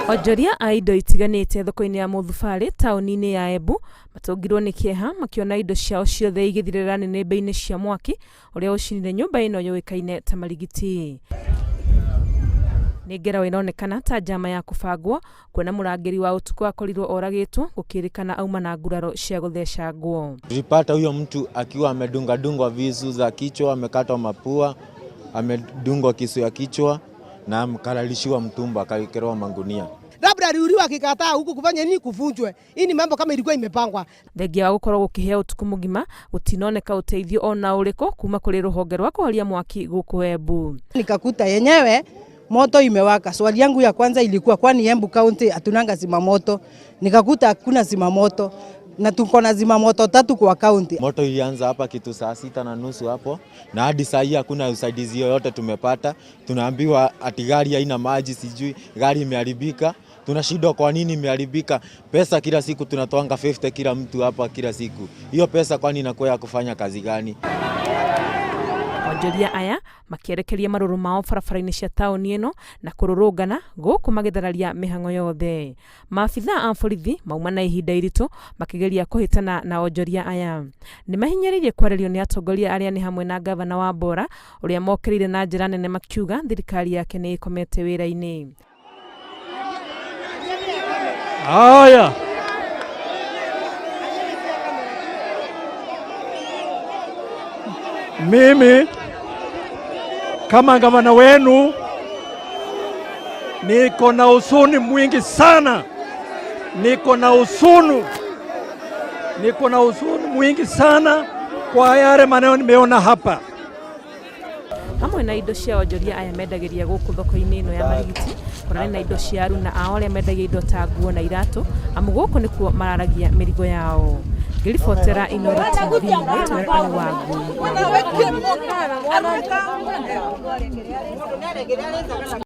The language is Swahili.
Onjoria a indo itiganite thoko-ini ya Muthubarĩ taũni-inĩ ya Embu matũngirwo nĩ kĩeha makiona indo ciao ciothe igĩthirĩra nĩnĩmbĩ-inĩ cia mwaki ũrĩa ũcinire nyũmba ĩno yũĩkaine ta Marigiti. Nĩ ngero ĩronekana ta njama ya kũbangwo kuona mũrangĩri wa ũtukũ akorirwo oragĩtwo gũkĩrĩkana auma na nguraro cia gũthecangwo. Tulipata huyo mtu akiwa amedunga visu za kichwa, amekatwa mapua, amedungwa kisu ya kichwa na akalalishiwa mtumba akawekewa mangunia. Labda aliuliwa akikataa huku kufanya nini kuvunjwe. Hii ni mambo kama ilikuwa imepangwa. Thengia wa gũkorwo gũkĩhea ũtukũ mũgima gũtinoneka ũteithio ona ũrĩkũ kuma kũrĩ rũhonge rwa kũhoria mwaki gũkũ Embu. Nikakuta yenyewe moto imewaka. Swali yangu ya kwanza ilikuwa kwani Embu County hatunanga zimamoto? Nikakuta hakuna zimamoto na tuko na zimamoto 3 kwa county. Moto ilianza hapa kitu saa 6:30 hapo na hadi saa hii hakuna usaidizi yoyote tumepata. Tunaambiwa ati gari haina maji, sijui gari imeharibika. Tunashindwa kwa nini imeharibika. Pesa kila siku tunatoanga 50 kila mtu hapa kila siku. Hiyo pesa kwani inakuwa ya kufanya kazi gani? Onjoria aya makĩerekeria marũrũ mao barabara-inĩ cia taũni ĩno na kũrũrũngana gũkũ magĩthararia mĩhang'o yothe. Maabitha a borithi mauma na ihinda iritũ makĩgeria kũhĩtana na onjoria aya. Nĩ mahinyĩrĩirie kwarĩrio nĩ atongoria arĩa nĩ hamwe na gavana wa Bora ũrĩa mokĩrĩire na njĩra nene makiuga thirikari yake nĩ ĩkomete wĩra-inĩ. Haya. Mimi kama gavana wenu niko na huzuni mwingi sana. Niko na huzuni mwingi sana kwa yale maneno nimeona hapa. Hamwe na indo cia onjoria aya mendagĩria gũkũ thoko-inĩ ĩno ya Marigiti, kũrarĩ na indo cia aruna ao arĩa mendagia indo ta nguo na iratũ, amu gũkũ nĩkuo mararagia mĩrigo yao. Ngĩribotera Inooro TV mũtũrĩkani wa Ngui.